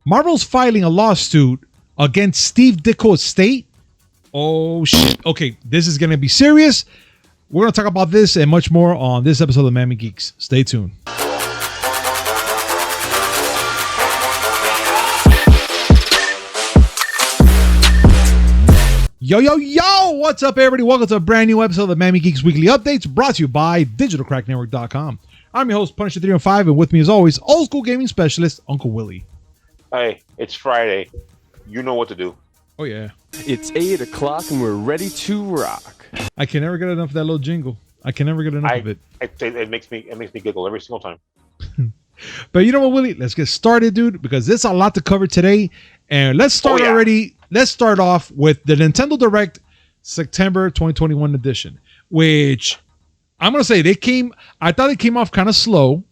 Marvel's filing a lawsuit against Steve Ditko estate. Oh, shit. Okay, this is going to be serious. We're going to talk about this and much more on this episode of Miami Geeks. Stay tuned. Yo, yo, yo! What's up, everybody? Welcome to a brand new episode of the Miami Geeks Weekly Updates, brought to you by DigitalCrackNetwork.com. I'm your host, Punisher305, and with me, as always, old school gaming specialist, Uncle Willie. Hey, it's Friday. You know what to do. Oh, yeah. It's 8 o'clock and we're ready to rock. I can never get enough of that little jingle. I can never get enough of it. It makes me giggle every single time. But you know what, Willie? Let's get started, dude, because there's a lot to cover today. And let's start already. Let's start off with the Nintendo Direct September 2021 edition, which I'm going to say I thought they came off kind of slow,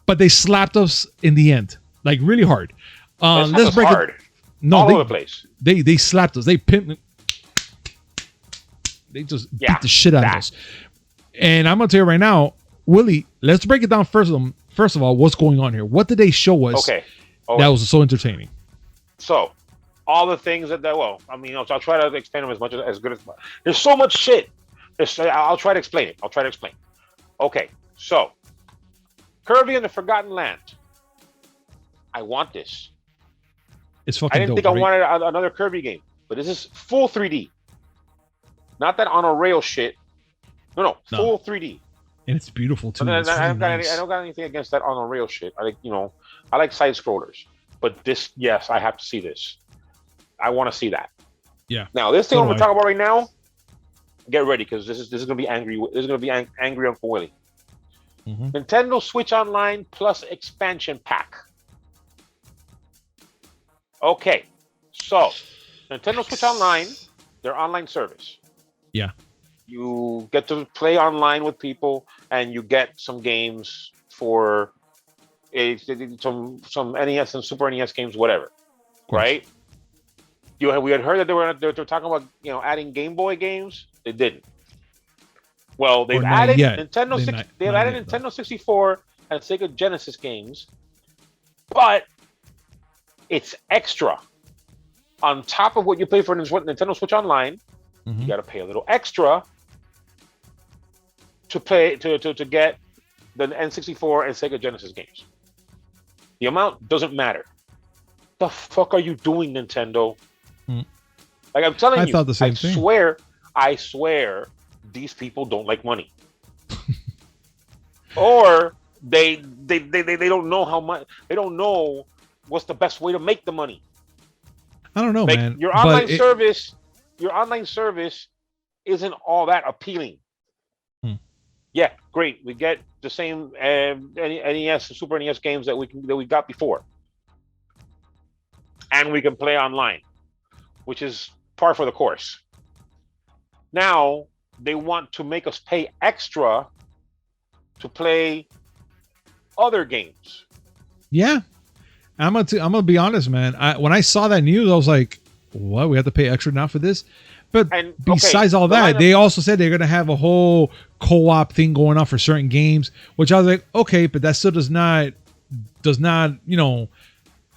but they slapped us in the end, like really hard. Let's break hard. No, all over the place. They slapped us. They pimped. They just beat the shit out of us. And I'm going to tell you right now, Willie, let's break it down first of all, what's going on here? What did they show us that was so entertaining? So, all the things I'll try to explain them as good as. There's so much shit. I'll try to explain it. Okay, so Kirby and the Forgotten Land. I want this. It's fucking. I didn't dope, think I wanted another Kirby game, but this is full 3D. Not that on a rail shit. No, full 3D. And it's beautiful too. I don't got anything against that on a rail shit. I like side scrollers, but this, yes, I have to see this. I want to see that. Yeah. Now this thing I'm going to talk about right now. Get ready, because this is going to be angry. This is going to be angry Uncle Willie. Mm-hmm. Nintendo Switch Online Plus expansion pack. Okay, so Nintendo Switch Online, their online service. Yeah. You get to play online with people, and you get some games for some NES and Super NES games, whatever. Right? We had heard that they were talking about adding Game Boy games. They didn't. Well, they've added Nintendo 64 and Sega Genesis games, but it's extra on top of what you pay for Nintendo Switch Online. Mm-hmm. You got to pay a little extra to get the N64 and Sega Genesis games. The amount doesn't matter. The fuck are you doing, Nintendo? Like I'm telling you, thought the same thing. I swear, these people don't like money, or they don't know how much. They don't know what's the best way to make the money. I don't know, man. Your online service isn't all that appealing. Yeah, great. We get the same NES and Super NES games that we got before, and we can play online, which is par for the course. Now they want to make us pay extra to play other games. Yeah, I'm gonna be honest, man. When I saw that news, I was like, "What? We have to pay extra now for this?" But besides all that, they also said they're gonna have a whole co-op thing going on for certain games, which I was like, okay, but that still does not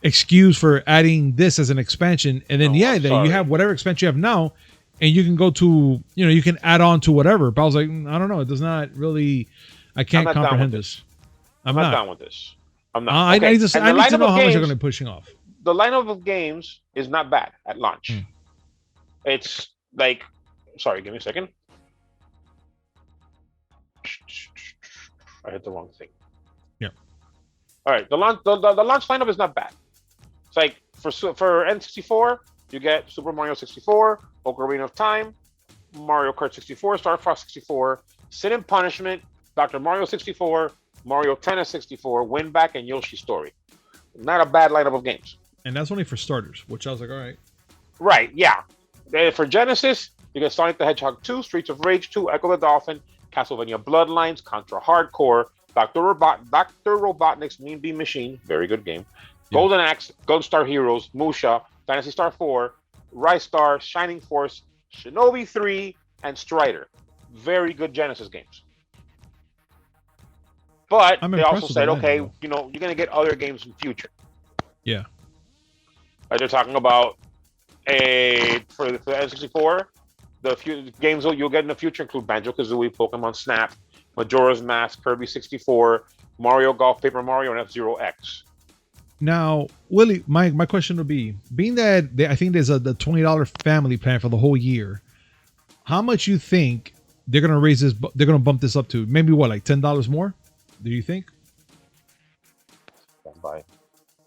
excuse for adding this as an expansion. And then you have whatever expansion you have now, and you can go to you can add on to whatever. But I was like, I don't know, it does not really. I can't comprehend this. I'm not down with this. I'm not. I need to know how much they're going to be pushing off. The lineup of games is not bad at launch. It's like, sorry, give me a second. I hit the wrong thing. Yeah. All right. The launch lineup is not bad. It's like for N64, you get Super Mario 64, Ocarina of Time, Mario Kart 64, Star Fox 64, Sin and Punishment, Dr. Mario 64, Mario Tennis 64, Win Back, and Yoshi's Story. Not a bad lineup of games. And that's only for starters, which I was like, all right. Right, yeah. For Genesis, you get Sonic the Hedgehog 2, Streets of Rage 2, Echo the Dolphin, Castlevania Bloodlines, Contra Hardcore, Dr. Robotnik's Mean Bean Machine, very good game, Golden Axe, Gold Star Heroes, Musha, Dynasty Star 4, Rise Star, Shining Force, Shinobi 3, and Strider. Very good Genesis games. But they also said, okay, you're going to get other games in future. Yeah. They're talking about for the N64. The few games you'll get in the future include Banjo-Kazooie, Pokemon Snap, Majora's Mask, Kirby 64, Mario Golf, Paper Mario, and F-Zero X. Now, Willie, my question would be, being that I think there's the $20 family plan for the whole year, how much you think they're gonna raise this? They're gonna bump this up to maybe what, like $10 more? Do you think?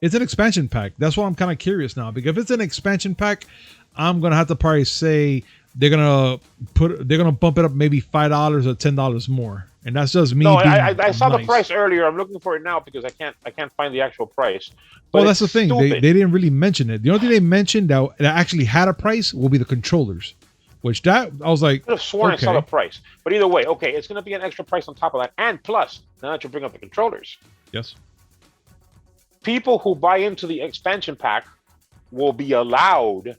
It's an expansion pack. That's why I'm kind of curious now, because if it's an expansion pack, I'm gonna have to probably say they're gonna bump it up maybe $5 or $10 more, and that's just me. No, I saw the price earlier. I'm looking for it now because I can't find the actual price. Well, that's the thing. They didn't really mention it. The only thing they mentioned that actually had a price will be the controllers, which that I was like, I could have sworn I saw the price. But either way, okay, it's gonna be an extra price on top of that, and plus, now that you bring up the controllers, yes, people who buy into the expansion pack will be allowed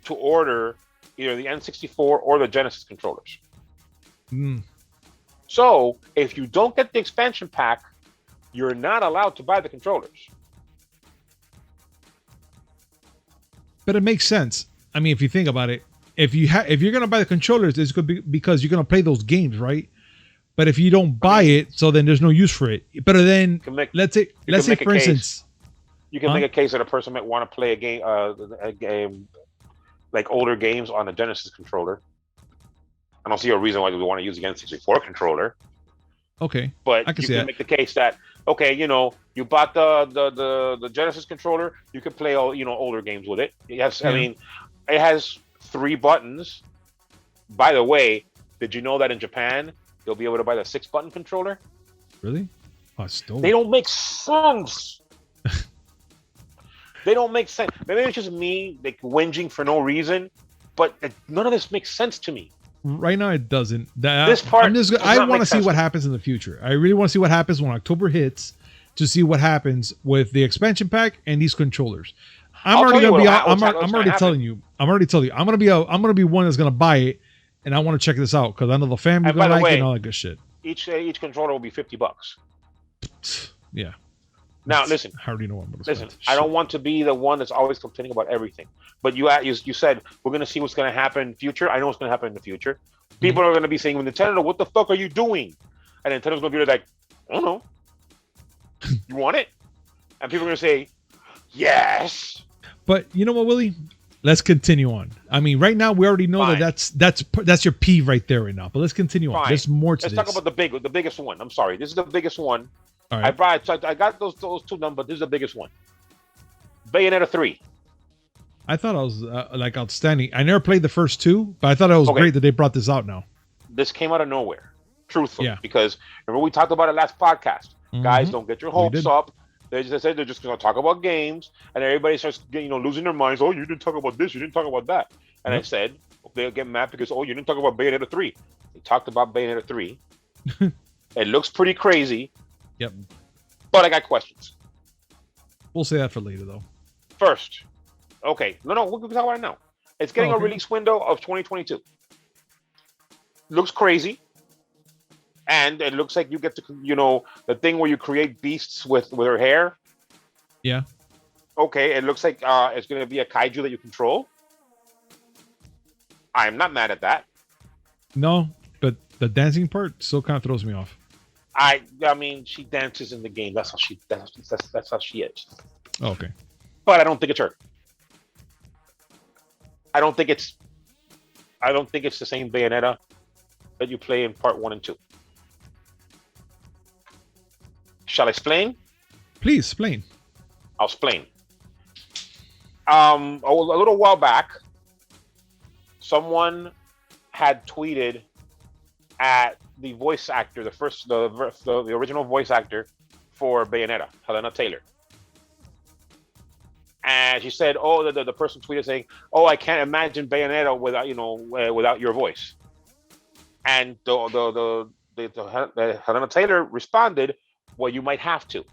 to order either the N64 or the Genesis controllers. So if you don't get the expansion pack, you're not allowed to buy the controllers. But it makes sense. I mean, if you think about it, if you're gonna buy the controllers, it's gonna be because you're gonna play those games, right? But if you don't buy it, so then there's no use for it. But then let's say for instance, you can make a case that a person might want to play a game like older games on a Genesis controller. I don't see a reason why we want to use the N64 controller. Okay, but you can make the case that you bought the Genesis controller, you can play all older games with it. Yes, I mean, it has 3 buttons. By the way, did you know that in Japan you'll be able to buy the 6-button controller? Really? Oh, still. They don't make sense. They don't make sense. Maybe it's just me like whinging for no reason, but none of this makes sense to me. Right now, it doesn't. This part, I want to see what happens in the future. I really want to see what happens when October hits, to see what happens with the expansion pack and these controllers. I'm already telling you. I'm gonna be one that's gonna buy it, and I want to check this out because I know the family's gonna like it and all that good shit. Each controller will be $50. Yeah. Now listen. How do you know what I'm gonna listen? I don't want to be the one that's always complaining about everything. But you said we're gonna see what's gonna happen in the future. I know what's gonna happen in the future. People are gonna be saying, Nintendo, what the fuck are you doing? And Nintendo's gonna be like, I don't know. You want it? And people are gonna say, yes. But you know what, Willie? Let's continue on. I mean, right now we already know that's your peeve right there right now. But let's continue on. There's more to this. Let's talk about the biggest one. I'm sorry, this is the biggest one. All right. I got those 2 done, but this is the biggest one. Bayonetta 3. I thought it was like outstanding. I never played the first 2, but I thought it was great that they brought this out now. This came out of nowhere, truthfully, because remember we talked about it last podcast. Guys, don't get your hopes up. They just said they're just going to talk about games, and everybody starts losing their minds. Oh, you didn't talk about this, you didn't talk about that. And I said they'll get mad because you didn't talk about Bayonetta 3. They talked about Bayonetta 3. It looks pretty crazy. Yep. But I got questions. We'll say that for later, though. First, okay. No, we can talk about it now. It's getting a release window of 2022. Looks crazy. And it looks like you get to, the thing where you create beasts with her hair. Yeah. Okay, it looks like it's going to be a kaiju that you control. I'm not mad at that. No, but the dancing part still kind of throws me off. I mean, she dances in the game. That's how she is. Oh, okay. But I don't think it's her. I don't think it's the same Bayonetta that you play in part 1 and 2. Shall I explain? Please explain. I'll explain. A little while back, someone had tweeted at the voice actor, the original voice actor for Bayonetta, Helena Taylor. And she said, the person tweeted saying, I can't imagine Bayonetta without your voice. And the Helena Taylor responded, well, you might have to.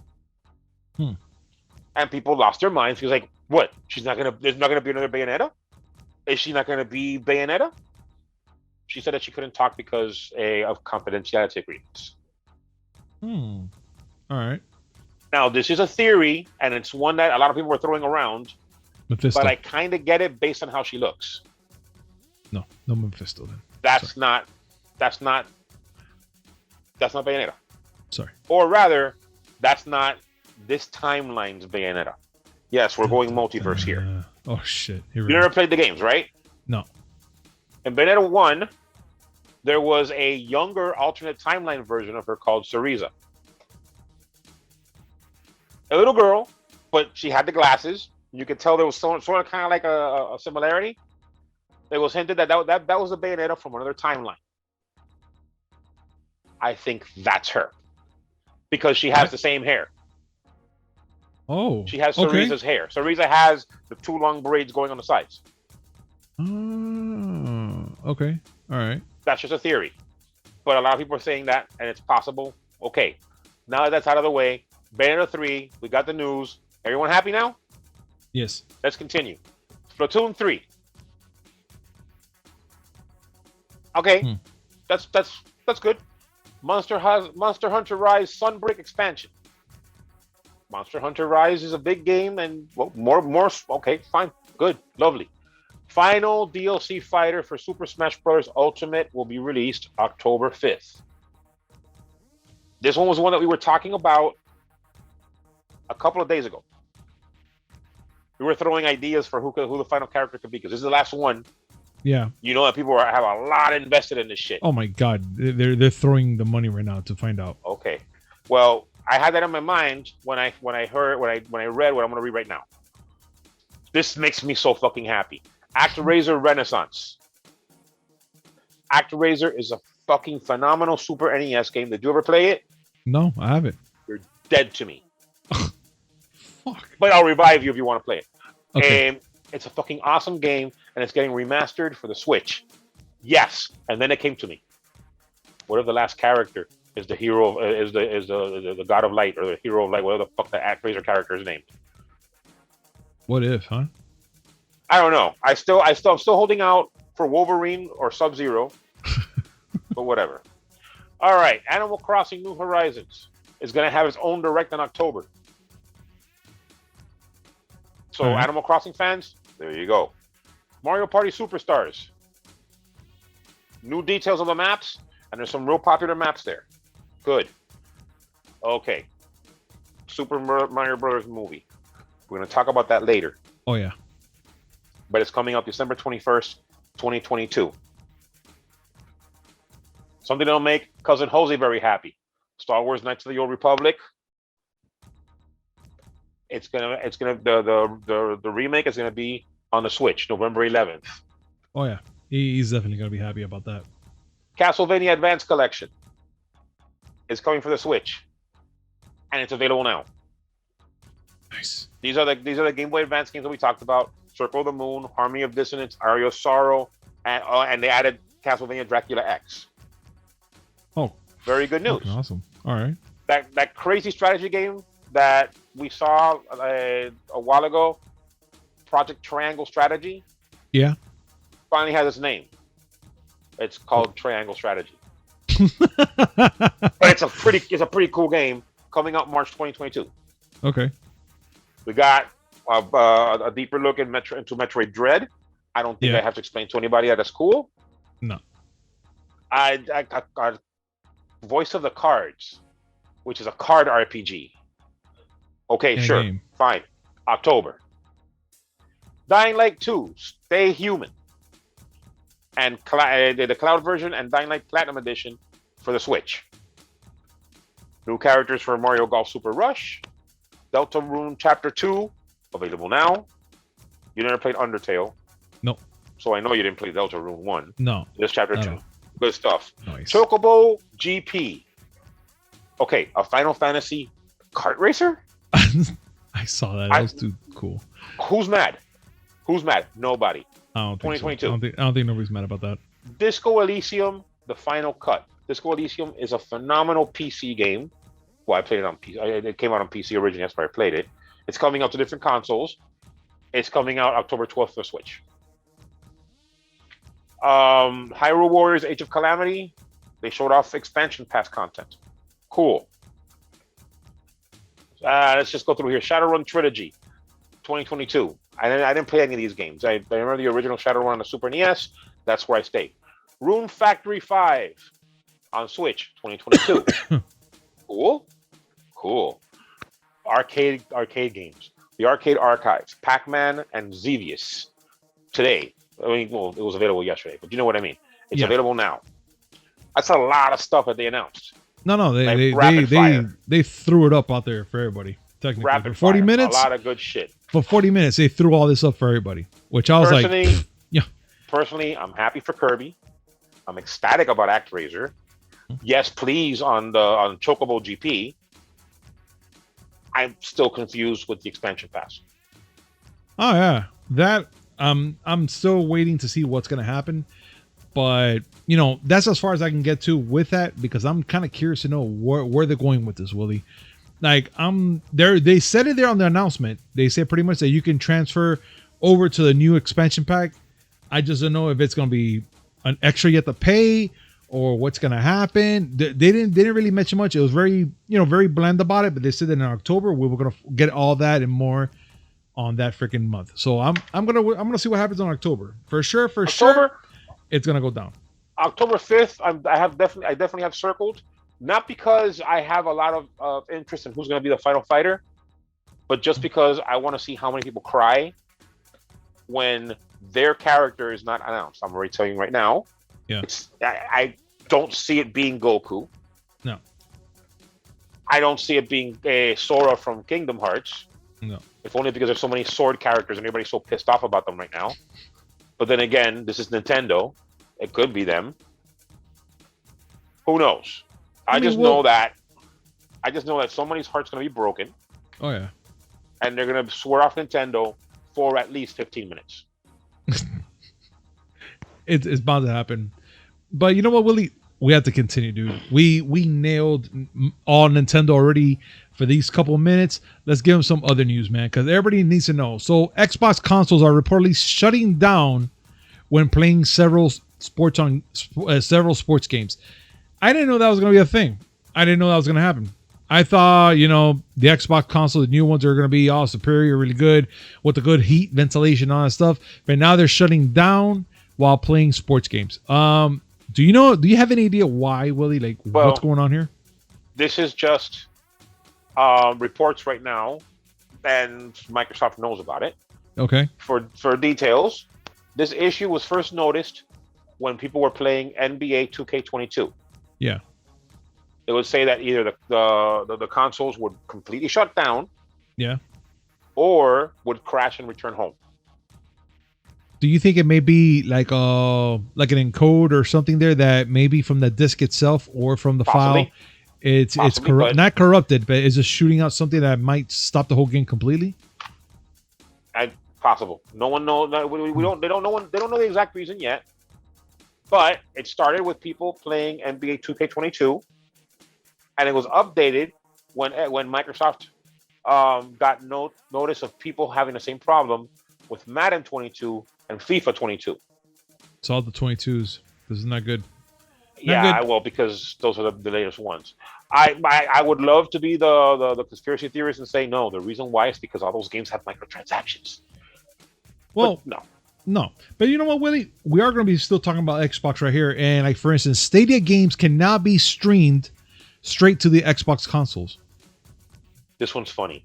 And people lost their minds. She was like, what? There's not gonna be another Bayonetta? Is she not gonna be Bayonetta? She said that she couldn't talk because of confidentiality agreements. All right. Now, this is a theory, and it's one that a lot of people are throwing around, Mephisto. But I kind of get it based on how she looks. No Mephisto then. That's not Bayonetta. Sorry. Or rather, that's not this timeline's Bayonetta. Yes, we're going multiverse here. Oh shit! Here You never played the games, right? No. In Bayonetta 1, there was a younger alternate timeline version of her called Cereza. A little girl, but she had the glasses. You could tell there was sort of kind of like a similarity. It was hinted that was a Bayonetta from another timeline. I think that's her. Because she has the same hair. Oh. She has Cereza's hair. Cereza has the 2 long braids going on the sides. Okay. All right. That's just a theory. But a lot of people are saying that, and it's possible. Okay. Now that that's out of the way, Bayonetta 3, we got the news. Everyone happy now? Yes. Let's continue. Splatoon 3. Okay. That's good. Monster Hunter Rise Sunbreak expansion. Monster Hunter Rise is a big game, and more. Okay, fine, good, lovely. Final DLC fighter for Super Smash Bros. Ultimate will be released October 5th. This one was one that we were talking about a couple of days ago. We were throwing ideas for who the final character could be, because this is the last one. Yeah. You know that people have a lot invested in this shit. Oh my god, they're throwing the money right now to find out. Okay, well, I had that in my mind when I read what I'm going to read right now. This makes me so fucking happy. ActRaiser Renaissance. ActRaiser is a fucking phenomenal Super NES game. Did you ever play it? No, I haven't. You're dead to me. Fuck. But I'll revive you if you want to play it. Okay. It's a fucking awesome game, and it's getting remastered for the Switch. Yes, and then it came to me. What if the last character is the hero, is the god of light, or the hero of light, whatever the fuck the ActRaiser character is named? What if, huh? I don't know. I'm still holding out for Wolverine or Sub-Zero, but whatever. All right, Animal Crossing New Horizons is going to have its own direct in October. So Animal Crossing fans, there you go. Mario Party Superstars. New details on the maps, and there's some real popular maps there. Good. Okay. Super Mario Brothers movie. We're going to talk about that later. Oh, yeah. But it's coming out December 21st, 2022. Something that'll make Cousin Jose very happy. Star Wars Knights of the Old Republic. The remake is gonna be on the Switch, November 11th. Oh yeah, he's definitely gonna be happy about that. Castlevania Advance Collection is coming for the Switch, and it's available now. Nice. These are the Game Boy Advance games that we talked about: Circle of the Moon, Harmony of Dissonance, Aria of Sorrow, and they added Castlevania Dracula X. Oh, very good news. Awesome. All right. That crazy strategy game that we saw a while ago, Project Triangle Strategy. Yeah. Finally has its name. It's called Triangle Strategy. But it's a pretty cool game coming out March 2022. Okay. We got a deeper look into Metroid Dread. I don't think I have to explain to anybody that it's cool. No. I got Voice of the Cards, which is a card RPG. Okay, sure, fine. October. Dying Light 2, Stay Human. And the cloud version and Dying Light Platinum Edition for the Switch. New characters for Mario Golf Super Rush. Deltarune Chapter 2, available now. You never played Undertale. No. So I know you didn't play Deltarune 1. No. This Chapter 2. Good stuff. Nice. Chocobo GP. Okay, a Final Fantasy kart racer? I saw that. That was too cool. Who's mad? Who's mad? Nobody. I don't think 2022. So. I don't think nobody's mad about that. Disco Elysium, the final cut. Disco Elysium is a phenomenal PC game. Well, I played it on PC. It came out on PC originally. That's where I played it. It's coming out to different consoles. It's coming out October 12th for Switch. Hyrule Warriors Age of Calamity. They showed off expansion pass content. Cool. Let's just go through here. Shadowrun Trilogy. 2022. I didn't play any of these games. I remember the original Shadowrun on the Super NES. That's where I stayed. Rune Factory 5 on Switch, 2022. Cool. Arcade games. The Arcade Archives, Pac-Man and Xevious. Today. I mean, well, it was available yesterday, but you know what I mean. It's available now. That's a lot of stuff that they announced. No, they threw it up out there for everybody. Technically, for 40 minutes, a lot of good shit. For 40 minutes, they threw all this up for everybody, which I was Personally, I'm happy for Kirby. I'm ecstatic about ActRaiser. Yes, please on Chocobo GP. I'm still confused with the expansion pass. Oh yeah, that I'm still waiting to see what's gonna happen, but that's as far as I can get to with that because I'm kind of curious to know where they're going with this, Willie. Like they said it there on the announcement. They said pretty much that you can transfer over to the new expansion pack. I just don't know if it's gonna be an extra you have to pay or what's gonna happen. They didn't really mention much. It was very very bland about it. But they said that in October we were gonna get all that and more on that freaking month. So I'm gonna see what happens in October for sure. Sure, it's gonna go down. October 5th. I definitely have circled. Not because I have a lot of interest in who's going to be the final fighter, but just because I want to see how many people cry when their character is not announced. I'm already telling you right now. Yeah. I don't see it being Goku. No. I don't see it being Sora from Kingdom Hearts. No. If only because there's so many sword characters and everybody's so pissed off about them right now. But then again, this is Nintendo. It could be them. Who knows? I just know that somebody's heart's going to be broken. Oh, yeah. And they're going to swear off Nintendo for at least 15 minutes. It's bound to happen. But you know what, Willie? We have to continue, dude. We nailed all Nintendo already for these couple of minutes. Let's give them some other news, man, because everybody needs to know. So Xbox consoles are reportedly shutting down when playing several sports games. I didn't know that was going to be a thing. I didn't know that was going to happen. I thought, the Xbox console, the new ones are going to be all superior, really good with the good heat, ventilation, all that stuff. But now they're shutting down while playing sports games. Do you have any idea why, Willie? Like, what's going on here? This is just reports right now, and Microsoft knows about it. Okay. For details, this issue was first noticed when people were playing NBA 2K22. Yeah. It would say that either the consoles would completely shut down. Yeah. Or would crash and return home. Do you think it may be like an encode or something there that maybe from the disk itself or from the file it's not corrupted, but is just shooting out something that might stop the whole game completely? Possible. No one knows. We don't. They don't know. They don't know the exact reason yet. But it started with people playing NBA 2K22, and it was updated when Microsoft got notice of people having the same problem with Madden 22 and FIFA 22. It's all the 22s. This is not good. Well, because those are the latest ones. I would love to be the conspiracy theorist and say no. The reason why is because all those games have microtransactions. Well, but no. But you know what, Willie? We are going to be still talking about Xbox right here. And like, for instance, Stadia games can now be streamed straight to the Xbox consoles. This one's funny.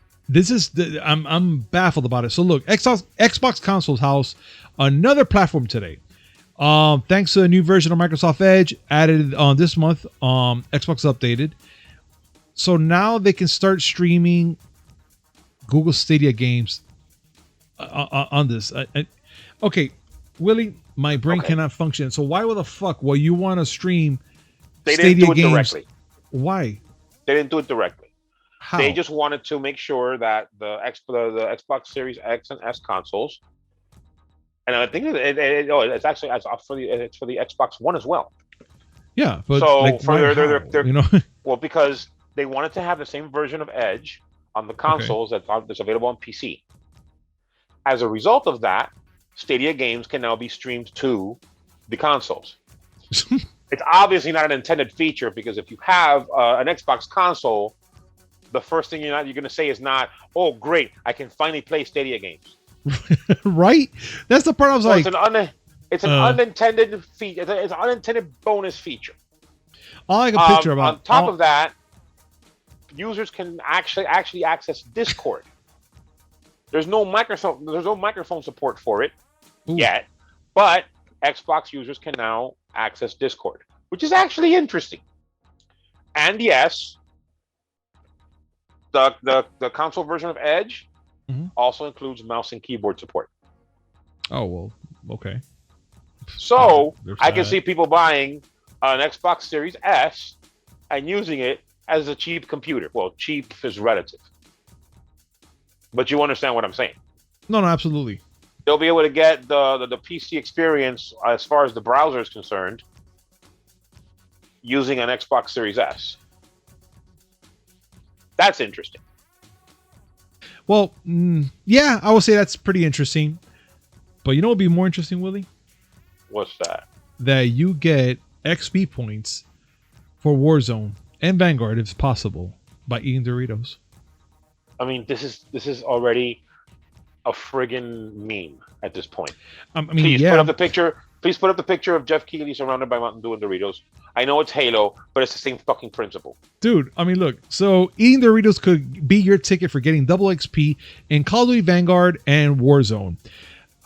I'm baffled about it. So look, Xbox consoles house another platform today. Thanks to a new version of Microsoft Edge added on this month, Xbox updated. So now they can start streaming Google Stadia games on this. Okay, Willie, my brain cannot function. So why the fuck will you want to stream Stadia games? Directly. Why? They didn't do it directly. How? They just wanted to make sure that the Xbox Series X and S consoles, and I think it's actually it's for the Xbox One as well. Yeah, but so like, for their well, because they wanted to have the same version of Edge on the consoles that's available on PC. As a result of that, Stadia games can now be streamed to the consoles. It's obviously not an intended feature because if you have an Xbox console, the first thing you're going to say is not, "Oh, great, I can finally play Stadia games." Right? That's the part I was like. It's an unintended feature. It's an unintended bonus feature. All I can picture about. On top of that, users can actually access Discord. There's no microphone support for it yet, but Xbox users can now access Discord, which is actually interesting. And yes, the console version of Edge also includes mouse and keyboard support. Oh, well, okay. So I can see people buying an Xbox Series S and using it as a cheap computer. Well, cheap is relative, but you understand what I'm saying. No, absolutely. They'll be able to get the PC experience as far as the browser is concerned using an Xbox Series S. That's interesting. Well, yeah, I would say that's pretty interesting. But you know what would be more interesting, Willie? What's that? That you get XP points for Warzone and Vanguard, if possible, by eating Doritos. I mean, this is already a friggin' meme at this point. Please put up the picture. Please put up the picture of Jeff Keighley surrounded by Mountain Dew and Doritos. I know it's Halo, but it's the same fucking principle. Dude, I mean, look. So eating Doritos could be your ticket for getting double XP in Call of Duty Vanguard and Warzone.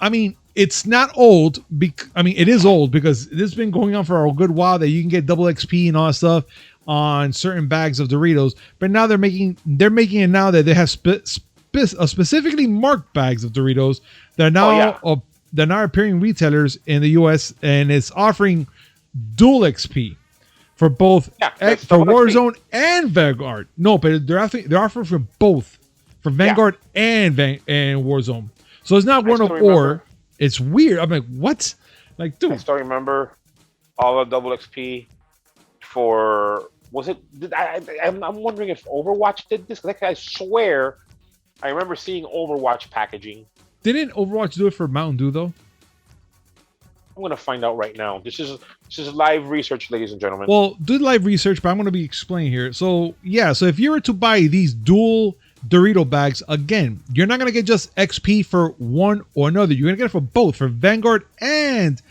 I mean, it's not old. It is old because this has been going on for a good while that you can get double XP and all that stuff on certain bags of Doritos. But now they're making it now that they have specifically marked bags of Doritos that are now they're now appearing retailers in the US, and it's offering dual XP for both for Warzone and Vanguard. No, but they're offering for both, for Vanguard and Warzone. So it's not one of or. It's weird. I'm like, what? Like, dude. I still remember all the double XP for. Was it? I'm wondering if Overwatch did this. Like, I swear, I remember seeing Overwatch packaging. Didn't Overwatch do it for Mountain Dew though? I'm gonna find out right now. This is live research, ladies and gentlemen. Well, do live research, but I'm gonna be explaining here. So yeah, so if you were to buy these dual Dorito bags, again, you're not gonna get just XP for one or another. You're gonna get it for both, for Vanguard and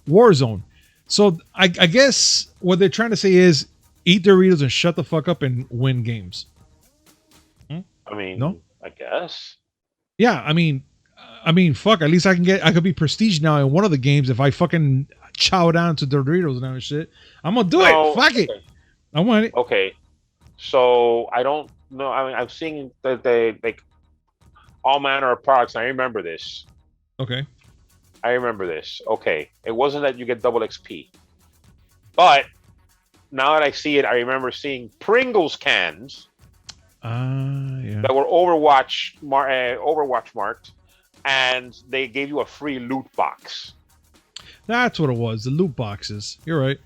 Warzone. So I guess what they're trying to say is eat Doritos and shut the fuck up and win games. I mean, no, I guess. Yeah, I mean, fuck. At least I could be prestige now in one of the games if I fucking chow down to Doritos and shit. I'm gonna do it. Fuck it. I want it. Okay, so I don't know. I mean, I'm seeing that they like all manner of products. And I remember this. Okay. I remember this. Okay, it wasn't that you get double XP, but now that I see it, I remember seeing Pringles cans. That were Overwatch marked, and they gave you a free loot box. That's what it was. The loot boxes. You're right.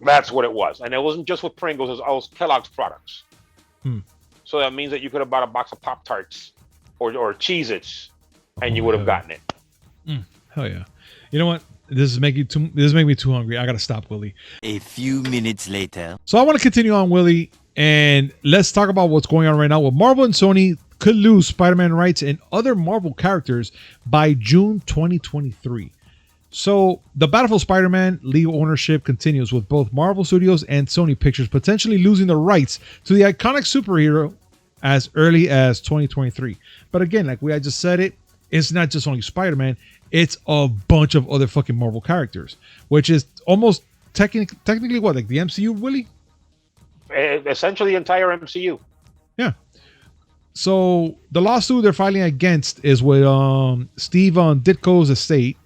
That's what it was, and it wasn't just with Pringles. It was Kellogg's products. So that means that you could have bought a box of Pop-Tarts or Cheez-Its, and you would have gotten it. Hell yeah! You know what? This is making me too hungry. I gotta stop, Willie. A few minutes later. So I want to continue on, Willie. And let's talk about what's going on right now. Well, Marvel and Sony could lose Spider-Man rights and other Marvel characters by June 2023. So the battle for Spider-Man legal ownership continues, with both Marvel Studios and Sony Pictures potentially losing the rights to the iconic superhero as early as 2023. But again, like I just said, it's not just only Spider-Man. It's a bunch of other fucking Marvel characters, which is almost technically what, like the MCU, Willie? Essentially the entire MCU. Yeah. So the lawsuit they're filing against is with Steve Ditko's estate,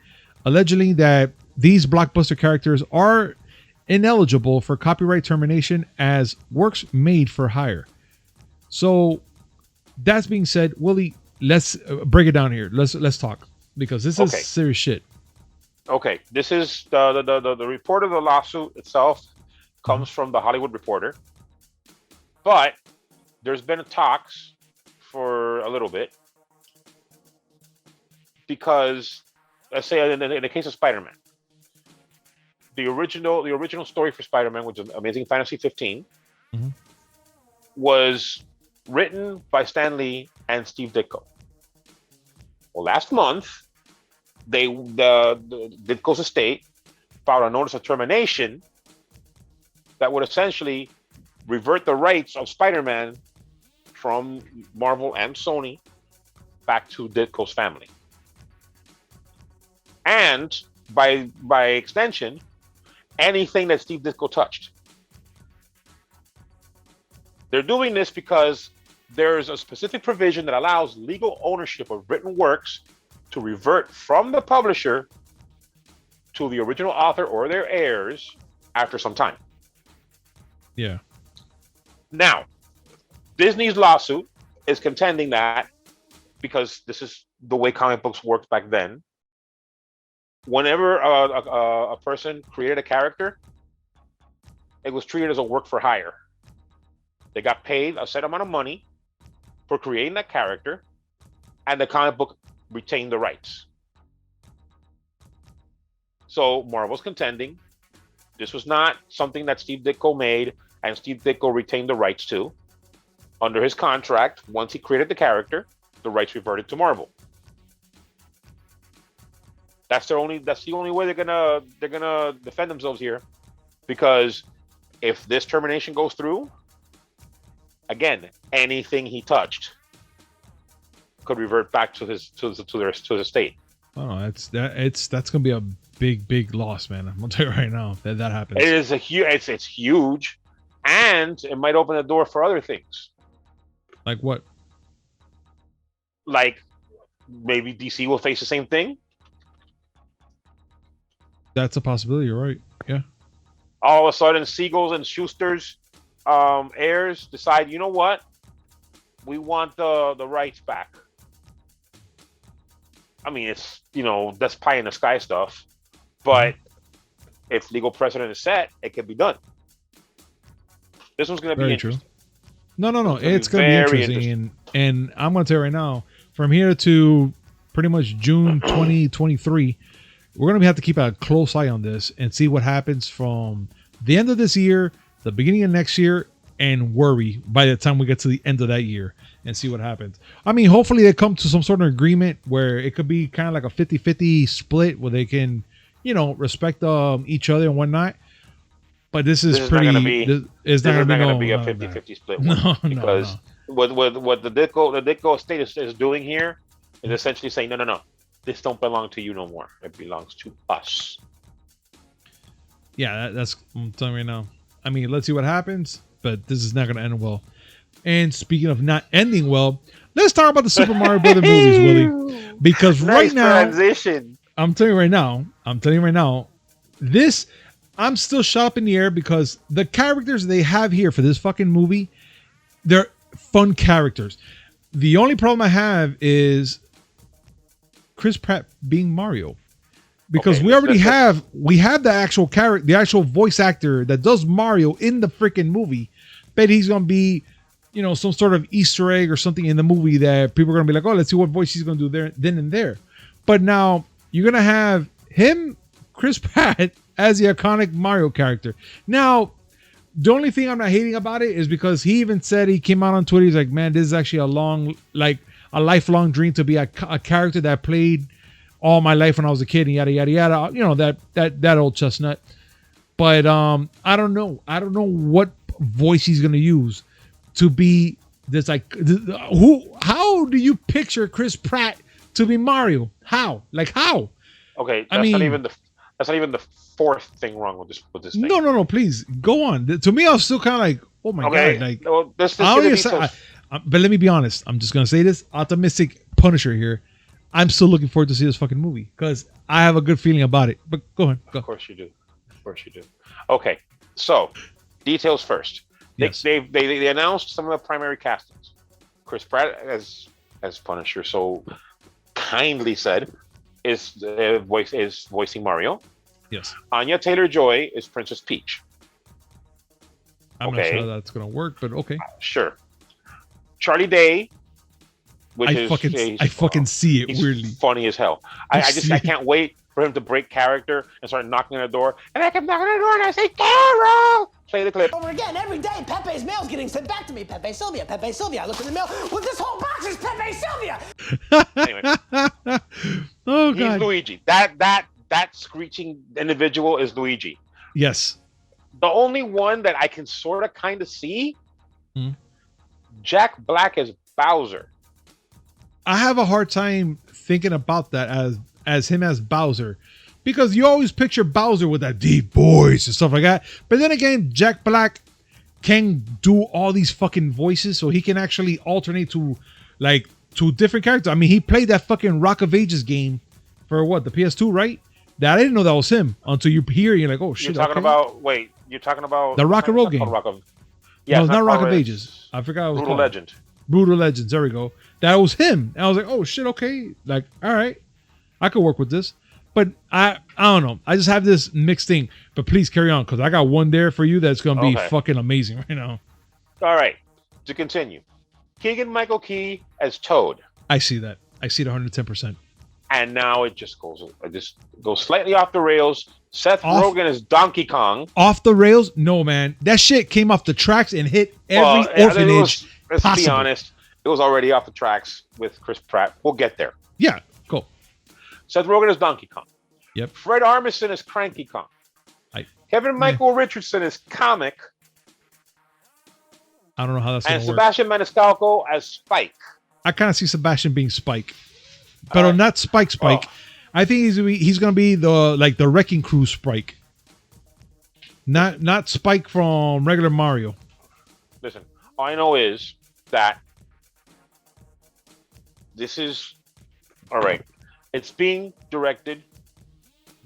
alleging that these blockbuster characters are ineligible for copyright termination as works made for hire. So that's being said, Willie, let's break it down here. Let's talk, because this is serious shit. Okay, this is the report of the lawsuit itself comes from the Hollywood Reporter. But there's been talks for a little bit because, let's say in the case of Spider-Man, the original story for Spider-Man, which is Amazing Fantasy 15, was written by Stan Lee and Steve Ditko. Well, last month, the Ditko's estate filed a notice of termination that would essentially revert the rights of Spider-Man from Marvel and Sony back to Ditko's family. And by extension, anything that Steve Ditko touched. They're doing this because there's a specific provision that allows legal ownership of written works to revert from the publisher to the original author or their heirs after some time. Yeah. Now, Disney's lawsuit is contending that, because this is the way comic books worked back then, whenever a person created a character, it was treated as a work for hire. They got paid a set amount of money for creating that character, and the comic book retained the rights. So Marvel's contending this was not something that Steve Ditko made and Steve Ditko retained the rights to. Under his contract, once he created the character, the rights reverted to Marvel. That's the only way they're gonna defend themselves here, because if this termination goes through, again, anything he touched could revert back to his estate. Oh, that's gonna be a big loss, man. I'm gonna tell you right now that happens. It is it's huge, and it might open the door for other things. Like what? Like maybe DC will face the same thing. That's a possibility. You're right. Yeah. All of a sudden, Siegel's and Schuster's heirs decide, you know what? We want the rights back. I mean, it's, that's pie in the sky stuff. But if legal precedent is set, it can be done. This one's going to be interesting. True. No. It's going to be interesting. And I'm going to tell you right now, from here to pretty much June 2023, we're going to have to keep a close eye on this and see what happens from the end of this year, the beginning of next year, and worry by the time we get to the end of that year and see what happens. I mean, hopefully they come to some sort of agreement where it could be kind of like a 50-50 split where they can, respect each other and whatnot. But this is pretty. Not going to be a 50-50 split one, because what the Ditko estate is doing here is essentially saying, no, this don't belong to you no more. It belongs to us. Yeah, that's I'm telling you right now. I mean, let's see what happens, but this is not going to end well. And speaking of not ending well, let's talk about the Super Mario Brothers movies, Willie. Because right now, transition. I'm telling you right now, this, I'm still shot up in the air because the characters they have here for this fucking movie, they're fun characters. The only problem I have is Chris Pratt being Mario. Because we have the actual character, the actual voice actor that does Mario in the freaking movie. Bet he's gonna be, some sort of Easter egg or something in the movie that people are gonna be like, oh, let's see what voice he's gonna do there, then and there. But now you're gonna have him, Chris Pratt, as the iconic Mario character. Now, the only thing I'm not hating about it is because he even said, he came out on Twitter, he's like, man, this is actually a lifelong dream to be a character that I played all my life when I was a kid, and yada yada yada. That old chestnut. But I don't know what voice he's gonna use to be this, like, how do you picture Chris Pratt to be Mario? How? Okay, that's not even the fourth thing wrong with this thing. No, please go on. To me, I was still kind of like, oh my god, like, well, but let me be honest. I'm just gonna say this, optimistic Punisher here. I'm still looking forward to see this fucking movie because I have a good feeling about it. But go ahead. Go. Of course you do. Okay, so details first. Yes. They announced some of the primary castings. Chris Pratt as Punisher, so kindly said, is voicing Mario. Yes. Anya Taylor-Joy is Princess Peach. I'm not sure how that's gonna work, but okay. Sure. Charlie Day. I fucking see it weirdly. Funny as hell. I can't wait for him to break character and start knocking on the door. And I kept knocking on the door and I say, Carol! Play the clip. Over again, every day, Pepe's mail's getting sent back to me. Pepe Sylvia, Pepe Sylvia. I look in the mail. Well, this whole box is Pepe Sylvia. Anyway. Oh, God. He's Luigi. That screeching individual is Luigi. Yes. The only one that I can sort of kind of see, Jack Black as Bowser. I have a hard time thinking about that as him as Bowser. Because you always picture Bowser with that deep voice and stuff like that. But then again, Jack Black can do all these fucking voices, so he can actually alternate to different characters. I mean, he played that fucking Rock of Ages game for what, the PS2, right? That I didn't know that was him until you hear it, you're like, oh shit. You're talking about the Rock and Roll game. No, it's not Rock of Ages. I forgot what it was Brutal called. Legend. Brutal Legends. There we go. That was him. And I was like, oh shit, okay. Like, all right, I could work with this. But I don't know. I just have this mixed thing. But please carry on, because I got one there for you that's gonna be fucking amazing right now. All right. To continue, Keegan-Michael Key as Toad. I see that. I see it 110%. And now it just goes slightly off the rails. Seth Rogen is Donkey Kong. Off the rails? No, man. That shit came off the tracks and hit every orphanage. Let's be honest. It was already off the tracks with Chris Pratt. We'll get there. Yeah, cool. Seth Rogen is Donkey Kong. Yep. Fred Armisen is Cranky Kong. Kevin Michael Richardson is Comic. I don't know how that's going to work. And Sebastian Maniscalco as Spike. I kind of see Sebastian being Spike. But not Spike. Oh. I think he's going to be the Wrecking Crew Spike. Not Spike from regular Mario. Listen, all I know is that this is... All right. It's being directed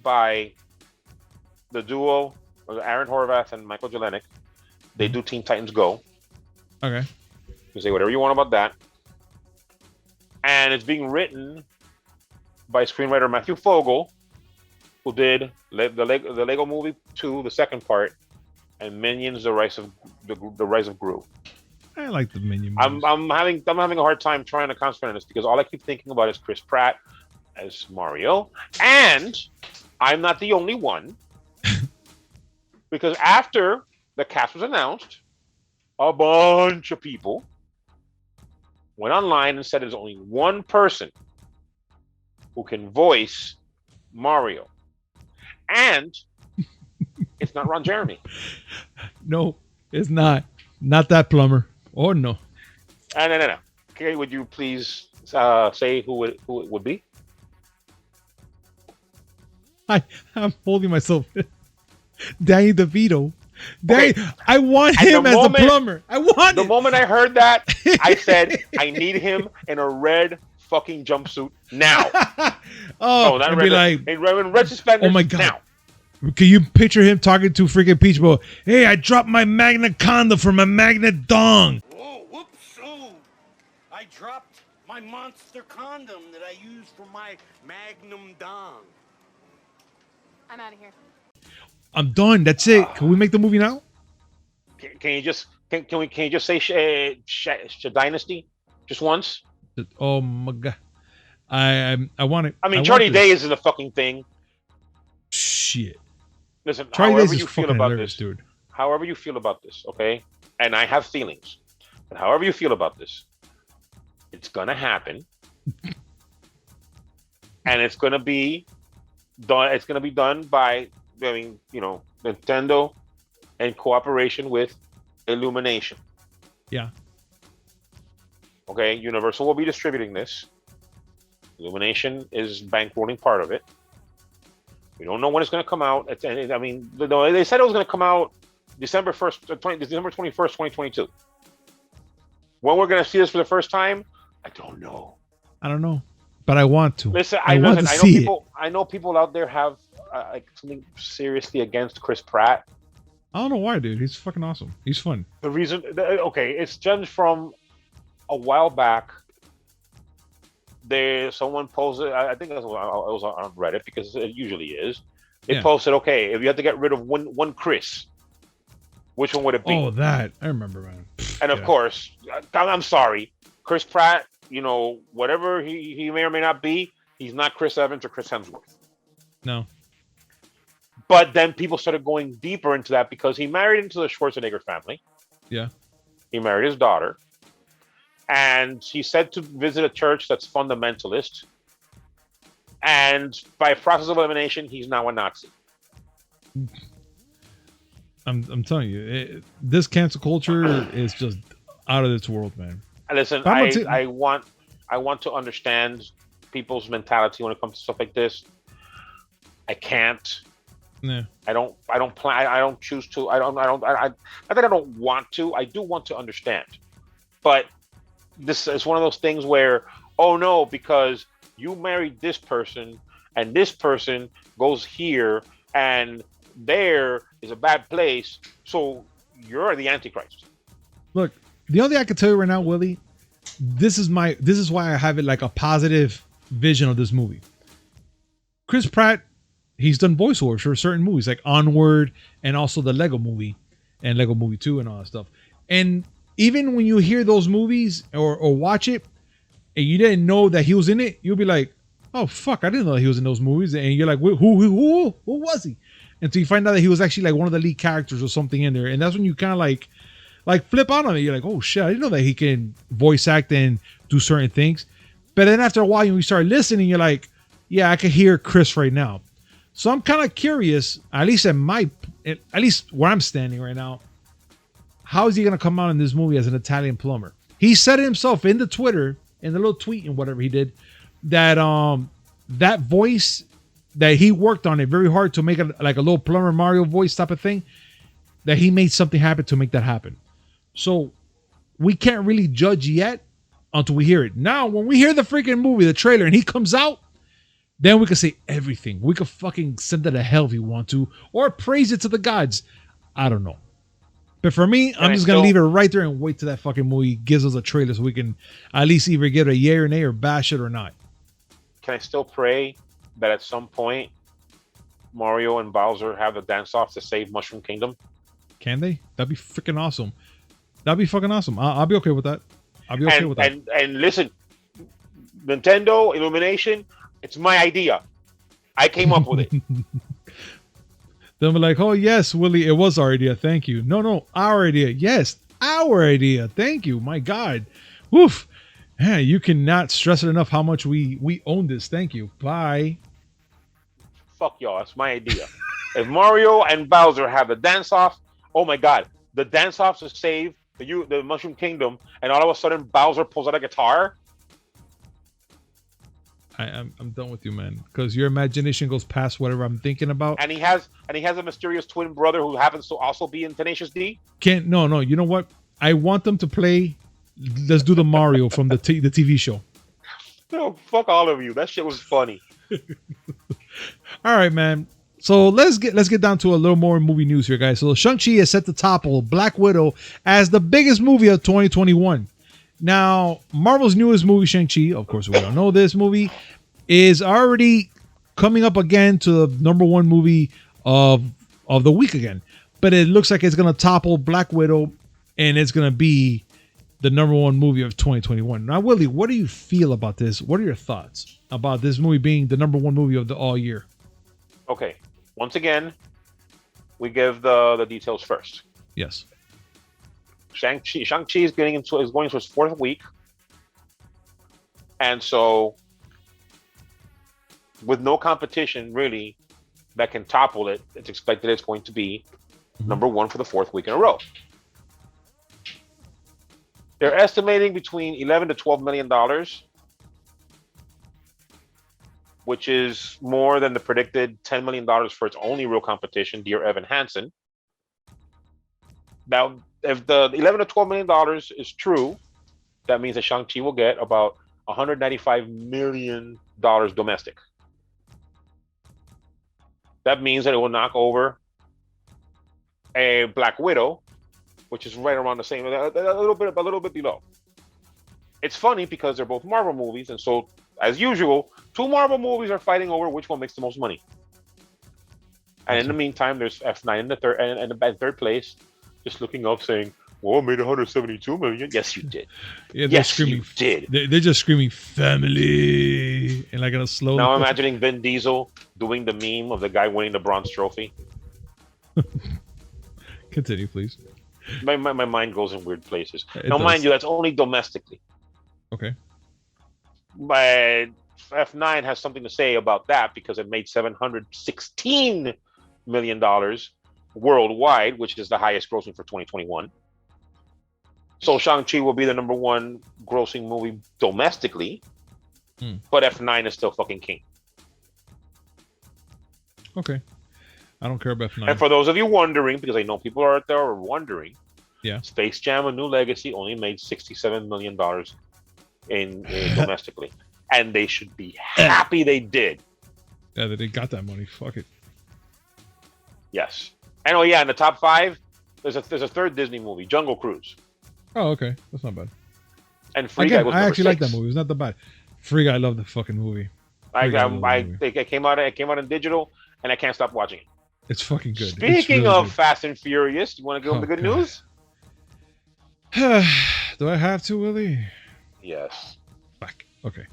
by the duo of Aaron Horvath and Michael Jelenic. They do Teen Titans Go. Okay. You can say whatever you want about that. And it's being written by screenwriter Matthew Fogel, who did the Lego Movie 2, the second part, and Minions: The Rise of Gru. I like the Minion movies. I'm having a hard time trying to concentrate on this because all I keep thinking about is Chris Pratt as Mario, and I'm not the only one. Because after the cast was announced, a bunch of people went online and said there's only one person who can voice Mario. And it's not Ron Jeremy. No, it's not. Not that plumber. Oh, no. No. Okay, would you please say who it would be? I'm holding myself. Danny DeVito. I want him as the plumber. The moment I heard that, I said, I need him in a red fucking jumpsuit now. Not red. In red suspenders. Oh my God. Now. Can you picture him talking to freaking Peach Boy? Hey, I dropped my Magna Conda for my Magna Dong. Whoa, whoops, oh. I dropped my monster condom that I used for my Magnum Dong. I'm out of here. I'm done. That's it. Can we make the movie now? Can you just say Dynasty just once? Oh my God. I want it. I mean, Charlie Days is a fucking thing. Shit. Listen, Charlie however Days you is feel fucking about hilarious, this, dude. However you feel about this, okay? And I have feelings. But however you feel about this, it's gonna happen. And it's gonna be done by Nintendo in cooperation with Illumination. Yeah. Okay, Universal will be distributing this. Illumination is bankrolling part of it. We don't know when it's going to come out. I mean, they said it was going to come out December 21st, 2022. When we're going to see this for the first time, I don't know. But I want to. Listen, I know people out there have something seriously against Chris Pratt. I don't know why, dude. He's fucking awesome. He's fun. The reason, it's judged from a while back. Someone posted, I think it was on Reddit because it usually is. They posted, okay, if you had to get rid of one Chris, which one would it be? Oh, that I remember, man. And of course, I'm sorry, Chris Pratt. Whatever he may or may not be, he's not Chris Evans or Chris Hemsworth. No. But then people started going deeper into that because he married into the Schwarzenegger family. Yeah. He married his daughter. And he's said to visit a church that's fundamentalist. And by process of elimination, he's now a Nazi. I'm telling you, this cancel culture is just out of this world, man. Listen, I want to understand people's mentality when it comes to stuff like this. I can't. Yeah. I don't plan. I don't choose to. Not that I don't want to. I do want to understand. But this is one of those things where, oh no, because you married this person and this person goes here and there is a bad place, so you're the Antichrist. Look, the only thing I can tell you right now, Willie, this is why I have it like a positive vision of this movie. Chris Pratt, he's done voiceovers for certain movies like Onward and also the Lego movie and Lego Movie 2 and all that stuff. And even when you hear those movies or watch it and you didn't know that he was in it, you'll be like, oh fuck, I didn't know that he was in those movies. And you're like, who was he? Until you find out that he was actually like one of the lead characters or something in there. And that's when you kind of like flip out on it. You're like, oh shit, I didn't know that he can voice act and do certain things. But then after a while, when you start listening, you're like, yeah, I can hear Chris right now. So I'm kind of curious, at least where I'm standing right now, how is he going to come out in this movie as an Italian plumber? He said it himself in the Twitter, in the little tweet and whatever he did, that that voice that he worked on it very hard to make it like a little plumber Mario voice type of thing, that he made something happen to make that happen. So we can't really judge yet until we hear it. Now, when we hear the freaking movie, the trailer, and he comes out, then we can say everything. We could fucking send it to hell if we want to, or praise it to the gods. I don't know. But for me, I'm just going to leave it right there and wait till that fucking movie gives us a trailer so we can at least either get a yay or nay or bash it or not. Can I still pray that at some point Mario and Bowser have the dance-off to save Mushroom Kingdom? Can they? That'd be freaking awesome. That'd be fucking awesome. I'll be okay with that. I'll be okay with that. And listen, Nintendo Illumination, it's my idea. I came up with it. They'll be like, oh yes, Willie, it was our idea. Thank you. No, our idea. Yes, our idea. Thank you. My God. Woof. Yeah, you cannot stress it enough how much we own this. Thank you. Bye. Fuck y'all. It's my idea. If Mario and Bowser have the dance-off, oh my God, the dance-off to save the Mushroom Kingdom, and all of a sudden Bowser pulls out a guitar. I'm done with you, man, because your imagination goes past whatever I'm thinking about. And he has a mysterious twin brother who happens to also be in Tenacious D. No. You know what? I want them to play. Let's do the Mario from the TV show. No, fuck all of you. That shit was funny. All right, man. So let's get down to a little more movie news here, guys. So Shang-Chi is set to topple Black Widow as the biggest movie of 2021. Now, Marvel's newest movie, Shang-Chi, of course we don't know this movie, is already coming up again to the number one movie of the week again. But it looks like it's going to topple Black Widow, and it's going to be the number one movie of 2021. Now, Willie, what do you feel about this? What are your thoughts about this movie being the number one movie of the all year? Okay. Once again, we give the details first. Yes. Shang-Chi is going into its fourth week. And so, with no competition really that can topple it, it's expected it's going to be number one for the fourth week in a row. They're estimating between $11 to $12 million, which is more than the predicted $10 million for its only real competition, Dear Evan Hansen. Now, if the $11 to $12 million is true, that means that Shang-Chi will get about $195 million domestic. That means that it will knock over a Black Widow, which is right around the same, a little bit below. It's funny because they're both Marvel movies, and so, as usual, two Marvel movies are fighting over which one makes the most money. And in the meantime, there's F9 in the third place, just looking up saying, Well, it made 172 million. Yes, you did. Yeah, they're yes, screaming. You did. They're just screaming family, and like in a slow. Now imagining Vin Diesel doing the meme of the guy winning the bronze trophy. Continue, please. My mind goes in weird places. Now, mind you, that's only domestically. Okay. But F9 has something to say about that because it made $716 million worldwide, which is the highest grossing for 2021. So Shang-Chi will be the #1 grossing movie domestically, but F9 is still fucking king. Okay. I don't care about F9. And for those of you wondering, because I know people are out there are wondering, yeah, Space Jam: A New Legacy only made $67 million in domestically, and they should be happy they did. Yeah, they got that money. Fuck it. Yes, and oh yeah, in the top 5, there's a third Disney movie, Jungle Cruise. Oh, okay, that's not bad. And Free Guy was I actually 6. like that movie. It's not that bad. Free Guy, I love the fucking movie. It came out in digital, and I can't stop watching it. It's fucking good. Speaking of good. Fast and Furious, you want to go with the good news? Do I have to, Willie? Yes. Fuck. Okay.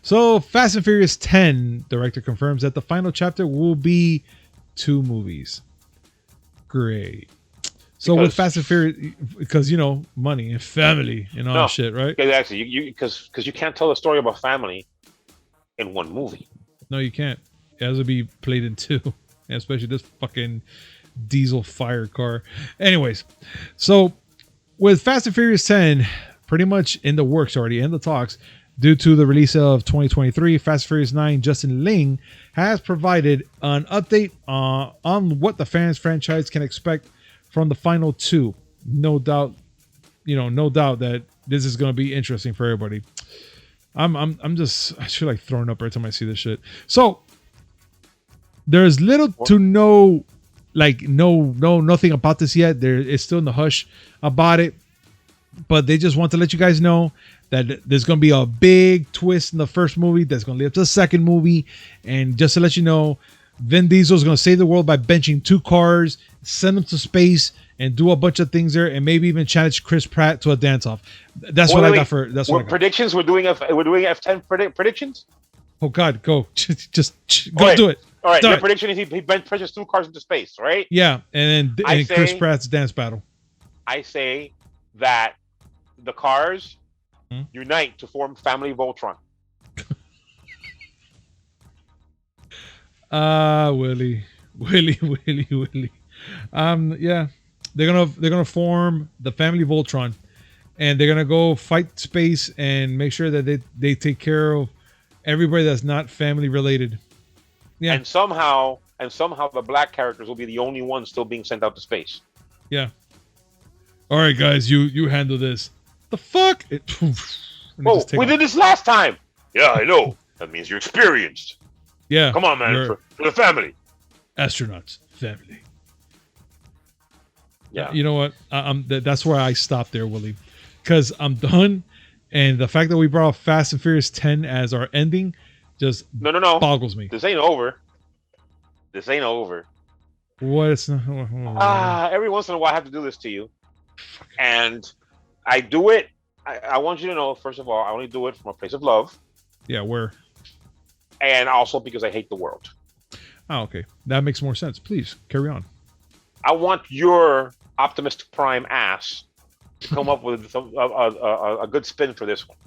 So, Fast and Furious 10 director confirms that the final chapter will be 2 movies. Great. So with Fast and Furious, because money and family and all that shit, right? Exactly. Because you can't tell a story about family in 1 movie. No, you can't. It has to be played in 2. And especially this fucking diesel fire car. Anyways, so with Fast and Furious 10 pretty much in the works already, in the talks, due to the release of 2023, Fast and Furious 9, Justin Ling has provided an update on what the fans franchise can expect from the final 2. No doubt that this is going to be interesting for everybody. I feel like throwing up every time I see this shit. So there's little to no, nothing about this yet. It's still in the hush about it, but they just want to let you guys know that there's going to be a big twist in the first movie that's going to lead up to the second movie. And just to let you know, Vin Diesel is going to save the world by benching 2 cars, send them to space, and do a bunch of things there, and maybe even challenge Chris Pratt to a dance-off. That's what I got for. That's what I got. Predictions. We're doing F10 predictions. Oh God, go! Just go do it. All right, your prediction is he pushes 2 cars into space, right? Yeah, and then Chris Pratt's dance battle. I say that the cars unite to form Family Voltron. Willie. Yeah, they're gonna form the Family Voltron, and they're gonna go fight space and make sure that they take care of everybody that's not family related. Yeah, and somehow the black characters will be the only ones still being sent out to space. Yeah. All right, guys, you handle this. The fuck? Oh, we did this last time. Yeah, I know. That means you're experienced. Yeah. Come on, man, for the family. Astronauts, family. Yeah. You know what? That's where I stopped there, Willie, because I'm done. And the fact that we brought Fast and Furious 10 as our ending just boggles me. This ain't over. What? It's not. Every once in a while I have to do this to you. And I do it. I want you to know, first of all, I only do it from a place of love. Yeah, where? And also because I hate the world. Oh, okay. That makes more sense. Please, carry on. I want your Optimus Prime ass to come up with a good spin for this one.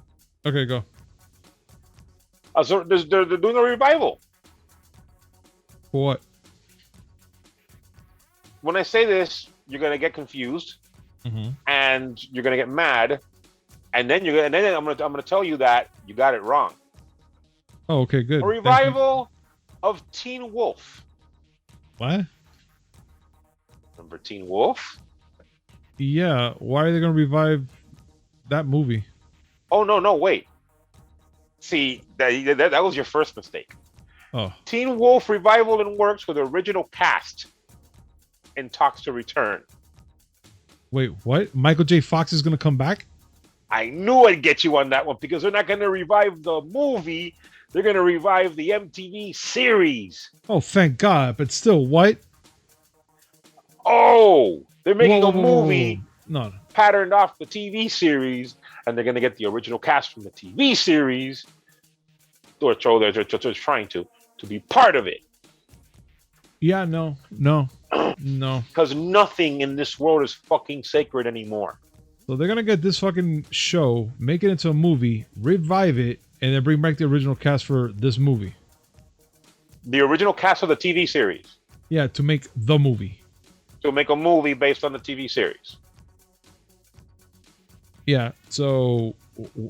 Okay, go. So they're doing a revival. For what? When I say this, you're gonna get confused, and you're gonna get mad, and then I'm gonna tell you that you got it wrong. Oh, okay, good. A revival of Teen Wolf. What? Remember Teen Wolf? Yeah. Why are they gonna revive that movie? Oh no, wait. See, that was your first mistake. Oh. Teen Wolf revival in works with original cast in talks to return. Wait, what? Michael J. Fox is gonna come back? I knew I'd get you on that one because they're not gonna revive the movie. They're gonna revive the MTV series. Oh, thank God! But still, what? Oh, they're making a movie. No. patterned off the TV series, and they're going to get the original cast from the TV series, or they're trying to be part of it. Yeah, no. Because nothing in this world is fucking sacred anymore. So they're gonna get this fucking show, make it into a movie, revive it, and then bring back the original cast for this movie. The original cast of the TV series. Yeah, to make the movie. To make a movie based on the TV series. Yeah. So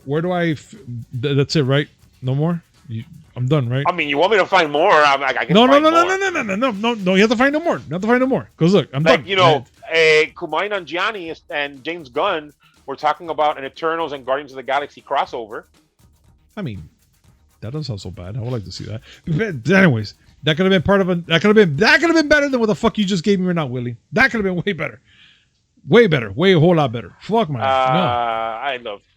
where do that's it, right? No more. I'm done, right? I mean, you want me to find more? I can No. find more. No. You have to find no more. You have to find no more. Because look, I'm done. You know, Kumail Nanjiani and James Gunn were talking about an Eternals and Guardians of the Galaxy crossover. I mean, that doesn't sound so bad. I would like to see that. But anyways, that could have been part of a. That could have been better than what the fuck you just gave me right now, Willie. That could have been way better. Way better. Way a whole lot better. Fuck man. No.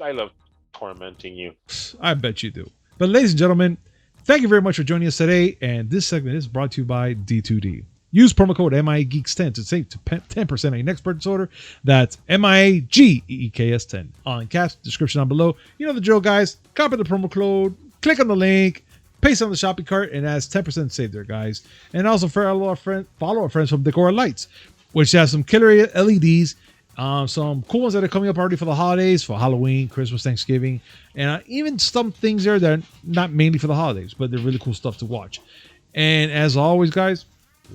I love tormenting you. I bet you do. But ladies and gentlemen, thank you very much for joining us today. And this segment is brought to you by D2D. Use promo code MIAGeeks10 to save 10% on your next purchase order. That's MIAGEEKS10. All in caps, description down below. You know the drill, guys. Copy the promo code, click on the link, paste it on the shopping cart, and that's 10% saved there, guys. And also follow our friends from Decora Lights, which has some killer LEDs. Some cool ones that are coming up already for the holidays, for Halloween, Christmas, Thanksgiving, and even some things there that are not mainly for the holidays, but they're really cool stuff to watch. And as always, guys,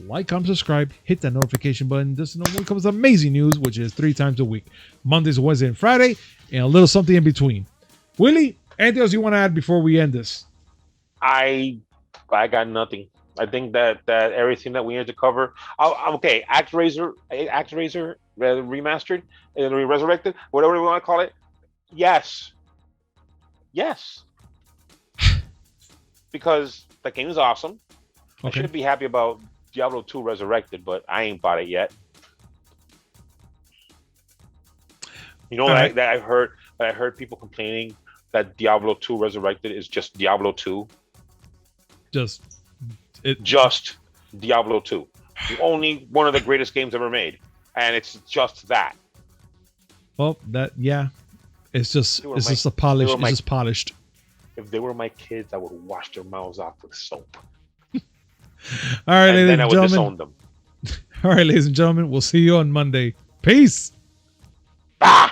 like, comment, subscribe, hit that notification button just to know when comes amazing news, which is 3 times a week, Mondays, Wednesday, and Friday, and a little something in between. Willie, anything else you want to add before we end this? I got nothing. I think that everything that we need to cover. Okay, ActRaiser remastered and resurrected, whatever we want to call it. Yes. Because the game is awesome. Okay. I should be happy about Diablo 2 Resurrected, but I ain't bought it yet. You know that I heard people complaining that Diablo 2 Resurrected is just Diablo 2. Just Diablo 2. Only one of the greatest games ever made. And it's just that. Well, it's just polished. It's just polished. If they were my kids, I would wash their mouths off with soap. All right, ladies and then I would gentlemen. disown them. All right, ladies and gentlemen, we'll see you on Monday. Peace. Ah!